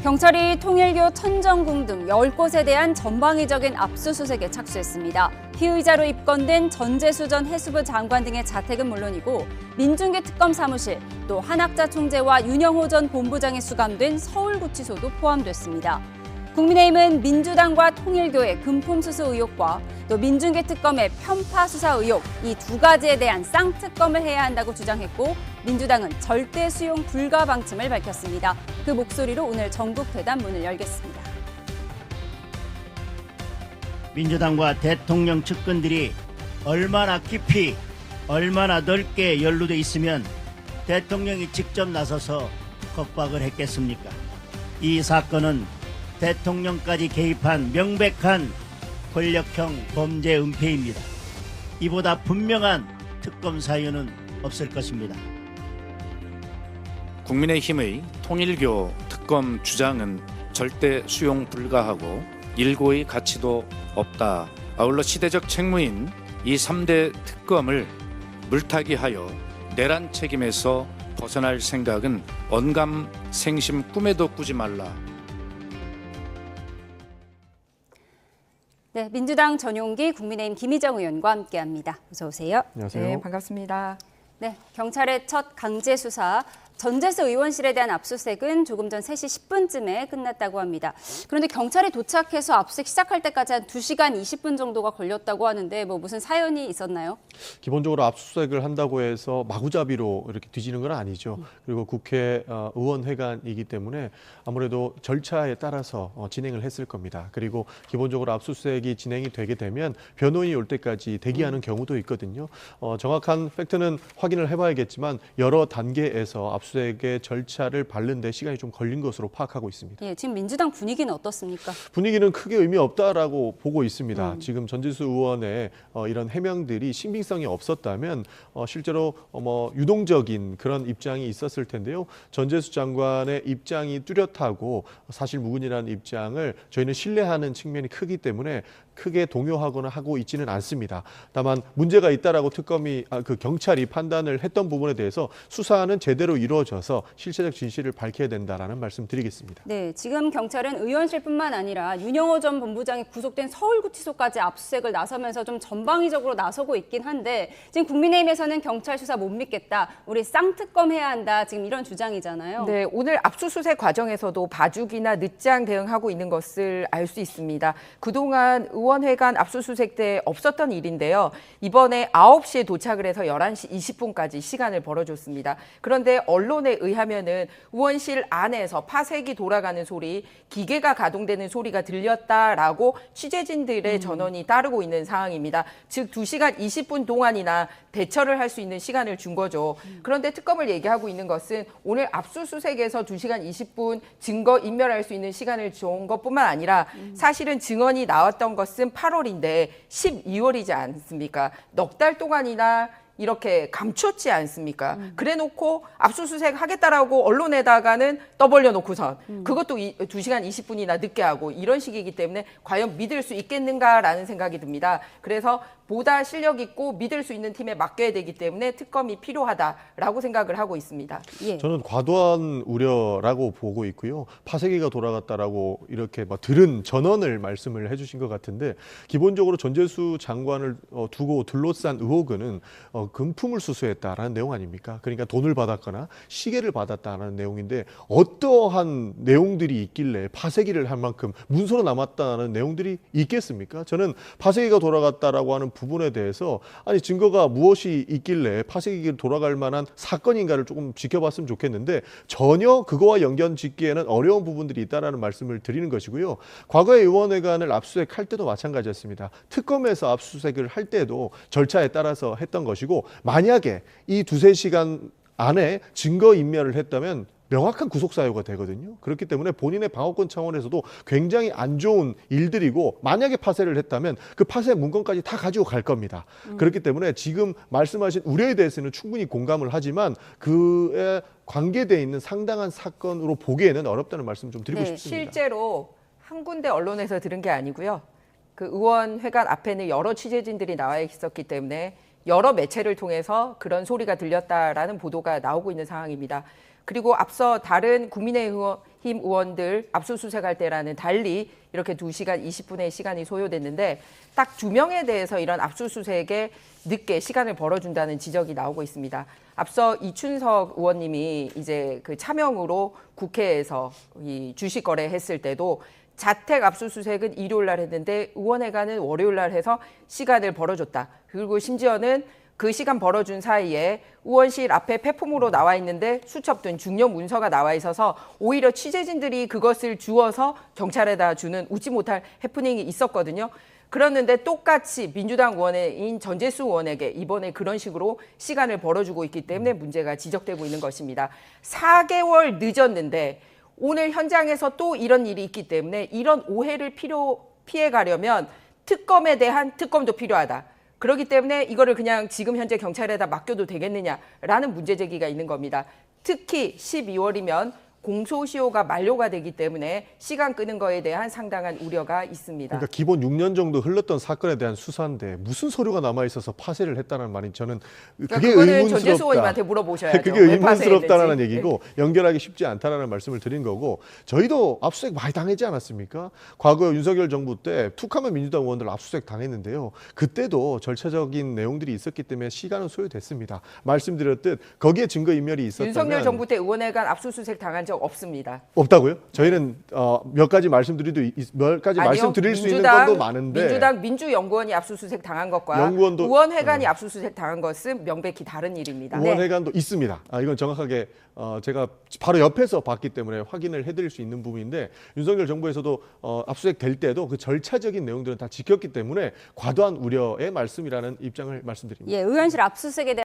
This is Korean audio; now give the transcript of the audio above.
경찰이 통일교, 천정궁 등 10곳에 대한 전방위적인 압수수색에 착수했습니다. 피의자로 입건된 전재수 전 해수부 장관 등의 자택은 물론이고 민중계 특검 사무실, 또 한학자 총재와 윤영호 전 본부장이 수감된 서울구치소도 포함됐습니다. 국민의힘은 민주당과 통일교의 금품수수 의혹과 또 민중계 특검의 편파 수사 의혹, 이 두 가지에 대한 쌍특검을 해야 한다고 주장했고 민주당은 절대 수용 불가 방침을 밝혔습니다. 그 목소리로 오늘 전국대담 문을 열겠습니다. 민주당과 대통령 측근들이 얼마나 깊이, 얼마나 넓게 연루돼 있으면 대통령이 직접 나서서 겁박을 했겠습니까? 이 사건은 대통령까지 개입한 명백한 권력형 범죄 은폐입니다. 이보다 분명한 특검 사유는 없을 것입니다. 국민의힘의 통일교 특검 주장은 절대 수용 불가하고 일고의 가치도 없다. 아울러 시대적 책무인 이 3대 특검을 물타기하여 내란 책임에서 벗어날 생각은 언감생심 꿈에도 꾸지 말라. 네, 민주당 전용기, 국민의힘 김희정 의원과 함께합니다. 어서 오세요. 안녕하세요. 네, 반갑습니다. 네, 경찰의 첫 강제 수사, 전재수 의원실에 대한 압수수색은 조금 전 3시 10분쯤에 끝났다고 합니다. 그런데 경찰이 도착해서 압수수색 시작할 때까지 한 2시간 20분 정도가 걸렸다고 하는데 무슨 사연이 있었나요? 기본적으로 압수수색을 한다고 해서 마구잡이로 이렇게 뒤지는 건 아니죠. 그리고 국회 의원회관이기 때문에 아무래도 절차에 따라서 진행을 했을 겁니다. 그리고 기본적으로 압수수색이 진행이 되게 되면 변호인이 올 때까지 대기하는 경우도 있거든요. 정확한 팩트는 확인을 해봐야겠지만 여러 단계에서 압수수색의 절차를 밟는 데 시간이 좀 걸린 것으로 파악하고 있습니다. 예, 지금 민주당 분위기는 어떻습니까? 분위기는 크게 의미 없다라고 보고 있습니다. 지금 전재수 의원의 이런 해명들이 신빙성이 없었다면 실제로 유동적인 그런 입장이 있었을 텐데요. 전재수 장관의 입장이 뚜렷하고 사실 무근이라는 입장을 저희는 신뢰하는 측면이 크기 때문에 크게 동요하거나 하고 있지는 않습니다. 다만 문제가 있다라고 경찰이 판단을 했던 부분에 대해서 수사는 제대로 이루어져서 실체적 진실을 밝혀야 된다라는 말씀드리겠습니다. 네, 지금 경찰은 의원실뿐만 아니라 윤영호 전 본부장이 구속된 서울구치소까지 압수수색을 나서면서 좀 전방위적으로 나서고 있긴 한데 지금 국민의힘에서는 경찰 수사 못 믿겠다, 우리 쌍특검 해야 한다, 지금 이런 주장이잖아요. 네, 오늘 압수수색 과정에서도 봐주기나 늦장 대응하고 있는 것을 알 수 있습니다. 그동안 의원회관 압수수색 때 없었던 일인데요. 이번에 9시에 도착을 해서 11시 20분까지 시간을 벌어줬습니다. 그런데 언론에 의하면은 의원실 안에서 파쇄기 돌아가는 소리, 기계가 가동되는 소리가 들렸다라고 취재진들의 전원이 따르고 있는 상황입니다. 즉 2시간 20분 동안이나 대처를 할 수 있는 시간을 준 거죠. 그런데 특검을 얘기하고 있는 것은 오늘 압수수색에서 2시간 20분 증거 인멸할 수 있는 시간을 준 것뿐만 아니라 사실은 증언이 나왔던 것은 8월인데 12월이지 않습니까? 넉 달 동안이나 이렇게 감췄지 않습니까? 그래놓고 압수수색 하겠다라고 언론에다가는 떠벌려 놓고선 그것도 2시간 20분이나 늦게 하고 이런 식이기 때문에 과연 믿을 수 있겠는가라는 생각이 듭니다. 그래서 보다 실력 있고 믿을 수 있는 팀에 맡겨야 되기 때문에 특검이 필요하다라고 생각을 하고 있습니다. 예. 저는 과도한 우려라고 보고 있고요. 파쇄기가 돌아갔다라고 이렇게 들은 전언을 말씀을 해주신 것 같은데 기본적으로 전재수 장관을 두고 둘러싼 의혹은 금품을 수수했다라는 내용 아닙니까? 그러니까 돈을 받았거나 시계를 받았다라는 내용인데 어떠한 내용들이 있길래 파쇄기를 할 만큼 문서로 남았다는 내용들이 있겠습니까? 저는 파쇄기가 돌아갔다라고 하는 부분에 대해서 아니 증거가 무엇이 있길래 파쇄기가 돌아갈 만한 사건인가를 조금 지켜봤으면 좋겠는데 전혀 그거와 연관 짓기에는 어려운 부분들이 있다라는 말씀을 드리는 것이고요. 과거에 의원회관을 압수수색할 때도 마찬가지였습니다. 특검에서 압수수색을 할 때도 절차에 따라서 했던 것이고 만약에 이 2-3시간 안에 증거인멸을 했다면 명확한 구속사유가 되거든요. 그렇기 때문에 본인의 방어권 차원에서도 굉장히 안 좋은 일들이고 만약에 파쇄를 했다면 그 파쇄 문건까지 다 가지고 갈 겁니다. 그렇기 때문에 지금 말씀하신 우려에 대해서는 충분히 공감을 하지만 그에 관계되어 있는 상당한 사건으로 보기에는 어렵다는 말씀 좀 드리고 싶습니다. 실제로 한 군데 언론에서 들은 게 아니고요. 그 의원회관 앞에는 여러 취재진들이 나와 있었기 때문에 여러 매체를 통해서 그런 소리가 들렸다라는 보도가 나오고 있는 상황입니다. 그리고 앞서 다른 국민의힘 의원들 압수수색할 때라는 달리 이렇게 2시간 20분의 시간이 소요됐는데 딱 2명에 대해서 이런 압수수색에 늦게 시간을 벌어준다는 지적이 나오고 있습니다. 앞서 이춘석 의원님이 이제 그 차명으로 국회에서 이 주식 거래했을 때도 자택 압수수색은 일요일 날 했는데 의원회관은 월요일 날 해서 시간을 벌어줬다. 그리고 심지어는 그 시간 벌어준 사이에 의원실 앞에 폐품으로 나와 있는데 수첩든 중요 문서가 나와 있어서 오히려 취재진들이 그것을 주워서 경찰에다 주는 웃지 못할 해프닝이 있었거든요. 그랬는데 똑같이 민주당 의원인 전재수 의원에게 이번에 그런 식으로 시간을 벌어주고 있기 때문에 문제가 지적되고 있는 것입니다. 4개월 늦었는데 오늘 현장에서 또 이런 일이 있기 때문에 이런 오해를 피해가려면 특검에 대한 특검도 필요하다. 그렇기 때문에 이거를 그냥 지금 현재 경찰에다 맡겨도 되겠느냐라는 문제 제기가 있는 겁니다. 특히 12월이면 공소시효가 만료가 되기 때문에 시간 끄는 거에 대한 상당한 우려가 있습니다. 그러니까 기본 6년 정도 흘렀던 사건에 대한 수사인데 무슨 서류가 남아 있어서 파쇄를 했다는 말이 저는 그게 그거는 전재수 의문스럽다. 의원님한테 물어보셔야죠. 그게 왜 의문스럽다라는 파쇄했는지. 얘기고 연결하기 쉽지 않다라는 말씀을 드린 거고 저희도 압수수색 많이 당하지 않았습니까? 과거 윤석열 정부 때 툭하면 민주당 의원들 압수수색 당했는데요. 그때도 절차적인 내용들이 있었기 때문에 시간은 소요됐습니다. 말씀드렸듯 거기에 증거인멸이 있었다면 윤석열 정부 때 의원회관 압수수색 당한 적 없습니다. 없다고요? 저희는 몇 가지 말씀드릴 수 있는 건도 많은데 민주당 민주연구원이 압수수색 당한 것과 연구원도 의원회관이 압수수색 당한 것은 명백히 다른 일입니다. 의원회관도 있습니다. 이건 정확하게 제가 바로 옆에서 봤기 때문에 확인을 해드릴 수 있는 부분인데 윤석열 정부에서도 압수수색 될 때도 그 절차적인 내용들은 다 지켰기 때문에 과도한 우려의 말씀이라는 입장을 말씀드립니다. 예, 의원실 압수수색에 대한